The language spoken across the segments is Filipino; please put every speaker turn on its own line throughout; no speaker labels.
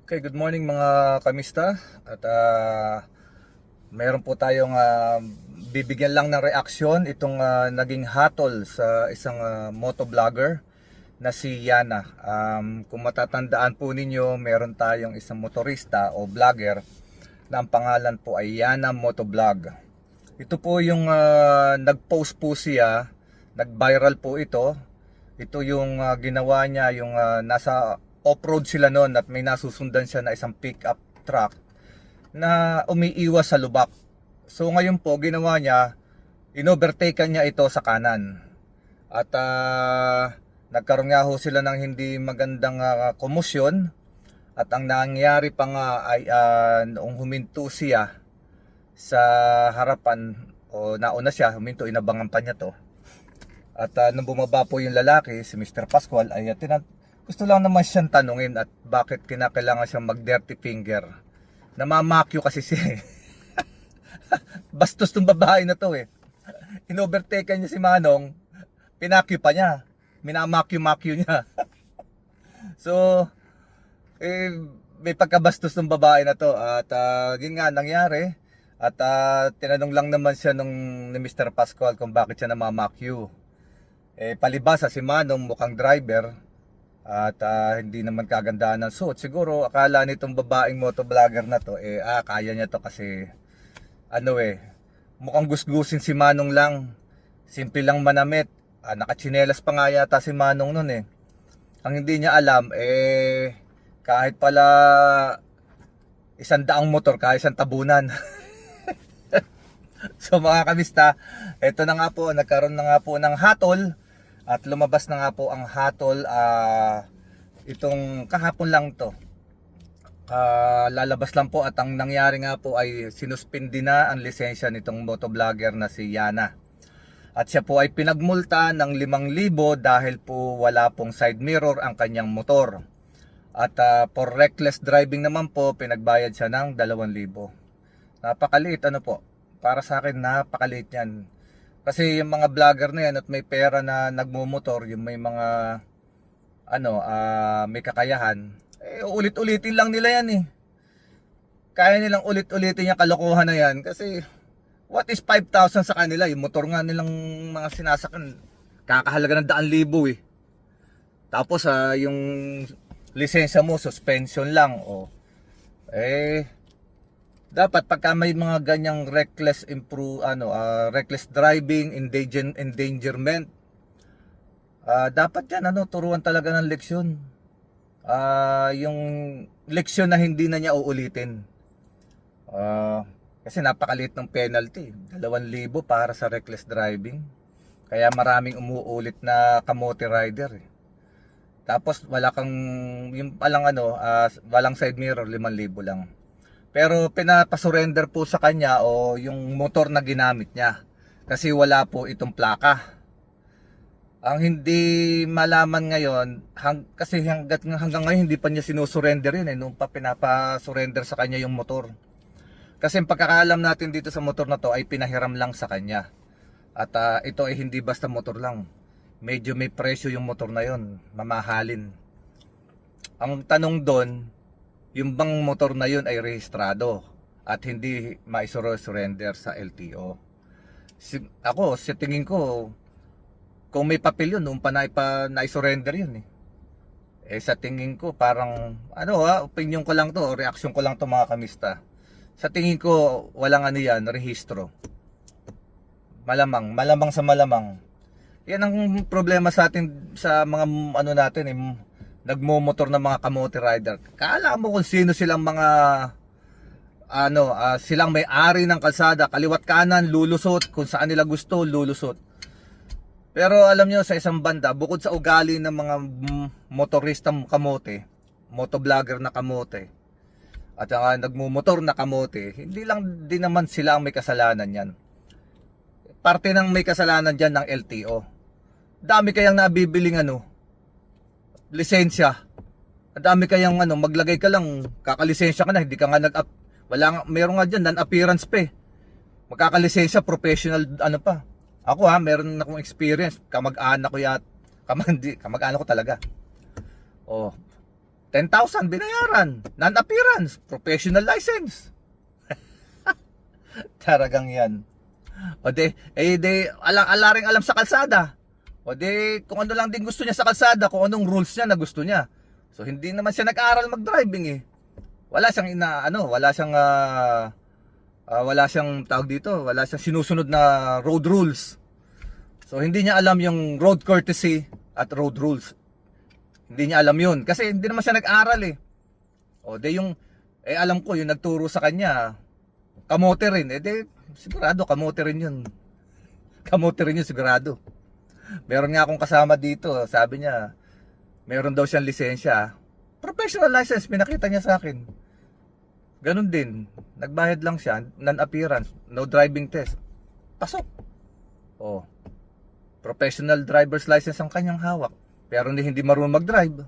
Okay, good morning mga kamista. At mayroon po tayong bibigyan lang ng reaksyon itong naging hatol sa isang motovlogger na si Yana. Kung matatandaan po ninyo, meron tayong isang motorista o vlogger na ang pangalan po ay Yana Motovlog. Ito po yung nag-post po siya, nag-viral po ito. Ito yung ginawa niya, yung nasa off-road sila noon at may nasusundan siya na isang pick-up truck na umiiwas sa lubak. So ngayon po ginawa niya, inovertaken niya ito sa kanan. At nagkaroon nga ho sila ng hindi magandang komusyon. At ang nangyari pa nga ay noong huminto siya sa harapan, o nauna siya, huminto, inabangan pa niya to. At nung bumaba po yung lalaki, si Mr. Pascual, ay gusto lang naman siyang tanungin at bakit kinakailangan siyang mag-dirty finger. Namamakyo kasi siya. Bastos tong babae na to eh. Inovertaken niya si Manong, pinakyo pa niya. Minamakyo-makyo niya. So, may pagkabastos ng babae na to. At yun nga nangyari. At tinanong lang naman siya ni Mr. Pascual kung bakit siya namamakyo. Palibasa si Manong mukhang driver. At hindi naman kagandahan ng suot. Siguro akala nitong babaeng motovlogger na to, kaya niya to kasi mukhang gusgusin si Manong lang. Simple lang manamit. Nakatsinelas pa nga yata si Manong nun eh. Ang hindi niya alam, kahit pala 100 motor, kahit isang tabunan. So mga kamista, ito na nga po, nagkaroon na nga po ng hatol. At lumabas na nga po ang hatol itong kahapon lang to. Lalabas lang po at ang nangyari nga po ay sinuspindi na ang lisensya nitong motovlogger na si Yana. At siya po ay pinagmulta ng 5,000 dahil po wala pong side mirror ang kanyang motor. At for reckless driving naman po, pinagbayad siya ng 2,000. Napakaliit po. Para sa akin napakaliit yan. Kasi yung mga vlogger na yan at may pera na nagmumotor, yung may mga may kakayahan, ulit-ulitin lang nila yan eh. Kaya nilang ulit-ulitin yung kalokohan na yan kasi what is 5,000 sa kanila? Yung motor nga nilang mga sinasakyan, kakahalaga ng 100,000 eh. Tapos yung lisensya mo, suspension lang. Dapat pagka may mga ganyang reckless reckless driving, endangerment, dapat yan turuan talaga ng leksyon. Yung leksyon na hindi na niya uulitin. Kasi napakaliit ng penalty, 2,000 para sa reckless driving. Kaya maraming umuulit na kamote rider eh. Tapos wala kang yung walang side mirror, 5,000 lang. Pero pinapasurrender po sa kanya yung motor na ginamit niya. Kasi wala po itong plaka. Ang hindi malaman ngayon, kasi hanggang ngayon hindi pa niya sinusurrender yun nung pa pinapasurrender sa kanya yung motor. Kasi ang pagkakaalam natin dito sa motor na to ay pinahiram lang sa kanya. At ito ay hindi basta motor lang. Medyo may presyo yung motor na yon, mamahalin. Ang tanong doon, yung bang motor na yun ay rehistrado at hindi maisurrender sa LTO. Ako, sa tingin ko, kung may papel yun, noong pa na-surrender yun eh. Sa tingin ko, parang, opinion ko lang to, reaction ko lang to mga kamista. Sa tingin ko, walang yan, rehistro. Malamang sa malamang. Yan ang problema sa atin, sa mga natin nagmomotor ng mga kamote rider. Kala mo kung sino silang mga silang may-ari ng kalsada, kaliwat kanan lulusot, kung saan nila gusto lulusot. Pero alam nyo, sa isang banda, bukod sa ugali ng mga motoristang kamote, motovlogger na kamote, at nagmumotor na kamote, hindi lang din naman sila ang may kasalanan yan. Parte ng may kasalanan dyan ng LTO. Dami kayang nabibiling lisensya. Ang dami kayang maglagay ka lang, kakalisensya ka na, hindi ka nga meron nga dyan, non-appearance pa eh. Magkakalisensya, professional pa. Ako meron akong experience, kamag-anak ko kamag-anak ko talaga. 10,000 binayaran. Non-appearance, professional license. Talagang yan. O alaring alam sa kalsada. O kung ano lang din gusto niya sa kalsada, kung anong rules niya na gusto niya. So hindi naman siya nag-aral mag-driving eh. Wala siyang wala siyang tawag dito, wala siyang sinusunod na road rules. So hindi niya alam yung road courtesy at road rules. Hindi niya alam yun kasi hindi naman siya nag-aral eh. O alam ko yung nagturo sa kanya, kamote rin. Sigurado kamote rin yun. Kamote rin yun sigurado. Meron nga akong kasama dito, sabi niya, meron daw siyang lisensya. Professional license, pinakita niya sa akin. Ganun din, nagbayad lang siya, non-appearance, no driving test. Pasok. Professional driver's license ang kanyang hawak. Pero hindi marunong mag-drive.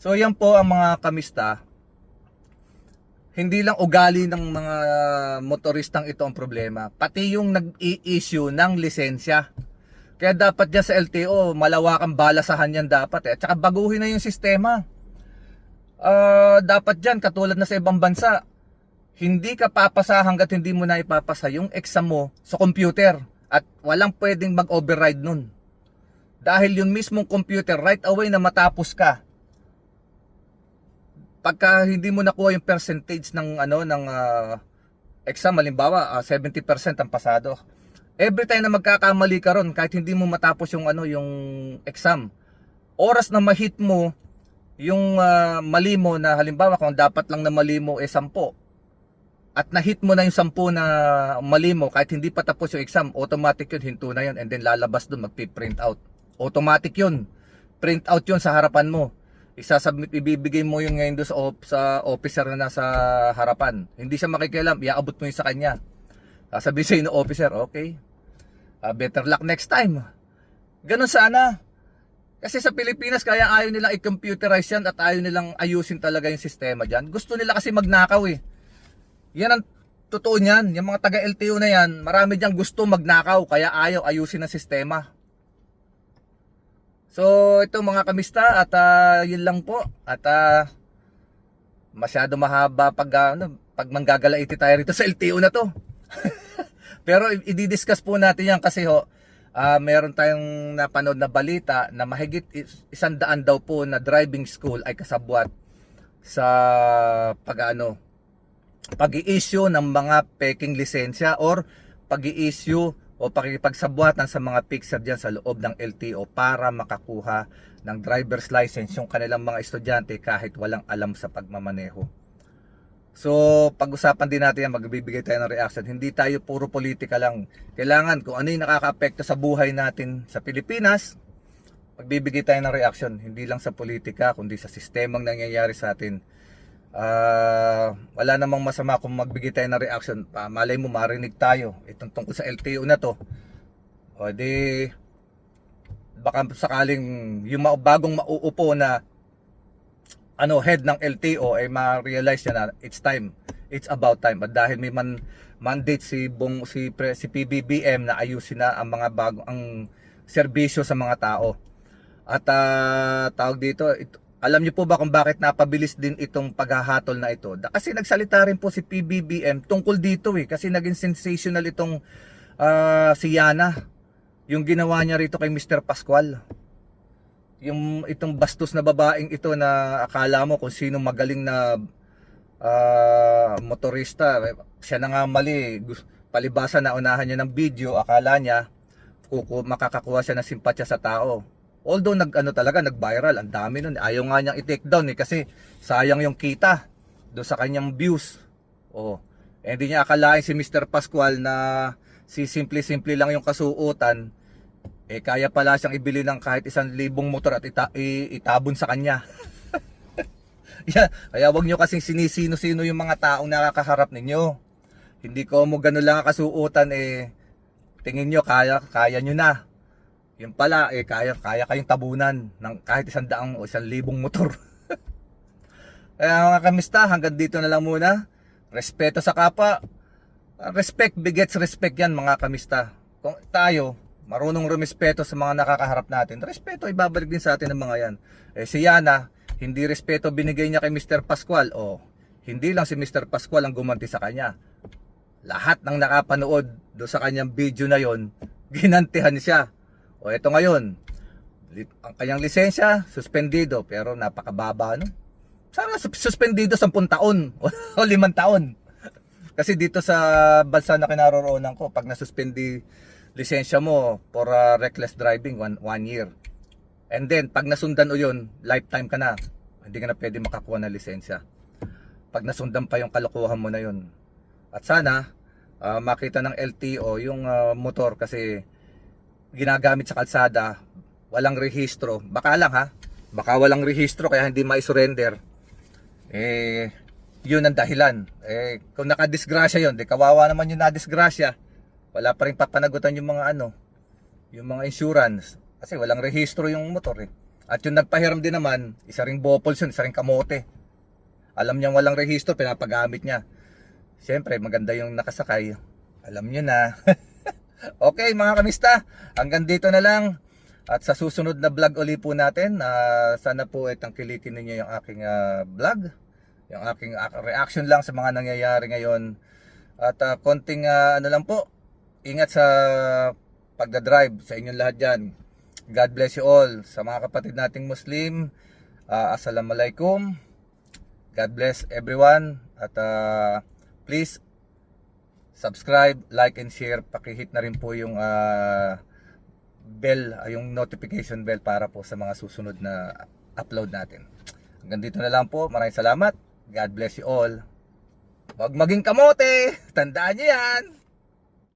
So yan po ang mga kamista. Hindi lang ugali ng mga motoristang ito ang problema, pati yung nag-i-issue ng lisensya. Kaya dapat dyan sa LTO, malawakang balasahan yan dapat. At saka baguhin na yung sistema. Dapat dyan, katulad na sa ibang bansa, hindi ka papasa hanggat hindi mo na ipapasa yung exam mo sa computer. At walang pwedeng mag-override nun. Dahil yung mismong computer, right away na matapos ka, pagka hindi mo nakuha yung percentage ng exam, halimbawa 70% ang pasado, every time na magkakamali ka ron, kahit hindi mo matapos yung yung exam, oras na ma-hit mo yung mali mo, na halimbawa kung dapat lang na mali mo 10, at na-hit mo na yung 10 na mali mo kahit hindi pa tapos yung exam, automatic yun, hinto na yun, and then lalabas dun, magpi-print out. Automatic yun. Print out yun sa harapan mo. Isasubmit, ibibigay mo yung ngayon doon sa officer na nasa harapan. Hindi siya makikialam, iaabot mo yun sa kanya. Sasabihin sa'yo ng officer, okay, better luck next time. Ganun sana. Kasi sa Pilipinas, kaya ayaw nilang i-computerize yan at ayaw nilang ayusin talaga yung sistema dyan. Gusto nila kasi magnakaw eh. Yan ang totoo niyan. Yung mga taga-LTO na yan, marami dyan gusto magnakaw, kaya ayaw ayusin ang sistema. So ito mga kamista, at yun lang po. At masyado mahaba pag manggagalaiti tayo rito sa LTO na to. Pero i-discuss po natin yan kasi meron tayong napanood na balita na mahigit 100 daw po na driving school ay kasabwat sa pag-i-issue ng mga peking lisensya or pag-i-issue o pakikipagsabwatan sa mga fixer dyan sa loob ng LTO para makakuha ng driver's license yung kanilang mga estudyante kahit walang alam sa pagmamaneho. So pag-usapan din natin yan, magbibigay tayo ng reaction. Hindi tayo puro politika lang. Kailangan kung ano yung nakaka-apekto sa buhay natin sa Pilipinas, magbibigay tayo ng reaction. Hindi lang sa politika kundi sa sistemang nangyayari sa atin. Wala namang masama kung magbigay tayo ng reaction. Malay mo marinig tayo itong tungkol sa LTO na to, o baka sakaling yung bagong mauupo na head ng LTO ay ma-realize niya na it's time, it's about time. At dahil may mandate si PBBM na ayusin na ang mga ang serbisyo sa mga tao. At tawag dito, alam niyo po ba kung bakit napabilis din itong paghahatol na ito? Kasi nagsalita rin po si PBBM tungkol dito kasi naging sensational itong si Yana. Yung ginawa niya rito kay Mr. Pascual. Itong bastos na babaeng ito na akala mo kung sino magaling na motorista. Siya na nga mali. Palibasa na unahan niya ng video. Akala niya makakakuha siya ng simpatya sa tao. Although nag-viral, ang dami nun. Ayaw nga niyang i-take down kasi sayang yung kita doon sa kanyang views. Hindi niya akalain si Mr. Pascual na si simple-simple lang yung kasuotan, kaya pala siyang ibili ng kahit 1,000 motor at itabon sa kanya. Kaya wag niyo kasing sinisino-sino yung mga taong nakakaharap ninyo. Hindi ko mo ganun lang kasuotan tingin niyo kaya niyo na. Yung pala, kaya kayong tabunan ng kahit 100 o 1,000 motor. Kaya mga kamista, hanggang dito na lang muna. Respeto sa kapwa. Respect begets respect yan mga kamista. Kung tayo, marunong rumispeto sa mga nakakaharap natin, respeto ibabalik din sa atin ng mga yan. Si Yana, hindi respeto binigay niya kay Mr. Pascual. O, hindi lang si Mr. Pascual ang gumanti sa kanya. Lahat ng nakapanood do sa kanyang video na yon, ginantihan siya. O eto ngayon, ang kanyang lisensya, suspendido, pero napakababa, no? Sana suspendido 10 taon o 5 taon. Kasi dito sa bansa na kinaroroonan ko, pag nasuspendi lisensya mo for reckless driving, 1 year. And then, pag nasundan o yun, lifetime ka na. Hindi ka na pwede makakuha ng lisensya. Pag nasundan pa yung kalokohan mo na yun. At sana, makita ng LTO yung motor kasi ginagamit sa kalsada, walang rehistro. Baka lang ha, baka walang rehistro kaya hindi ma-surrender. Yun ang dahilan. Kung nakadisgrasya yun, di kawawa naman yung nadisgrasya. Wala pa rin papanagutan yung mga yung mga insurance. Kasi walang rehistro yung motor eh. At yung nagpahiram din naman, isa ring bopols yun, isa ring kamote. Alam niyang walang rehistro, pinapagamit niya. Siyempre, maganda yung nakasakay. Alam niyo na. Okay mga kamista, hanggang dito na lang. At sa susunod na vlog uli po natin, sana po ay tangkilikin ninyo yung aking vlog. Yung aking reaction lang sa mga nangyayari ngayon. At konting lang po, ingat sa pagdadrive sa inyong lahat dyan. God bless you all. Sa mga kapatid nating Muslim, Assalamualaikum. God bless everyone. At please, subscribe, like, and share. Pakihit na rin po yung bell, yung notification bell para po sa mga susunod na upload natin. Hanggang dito na lang po. Maraming salamat. God bless you all. Huwag maging kamote. Tandaan niyo yan.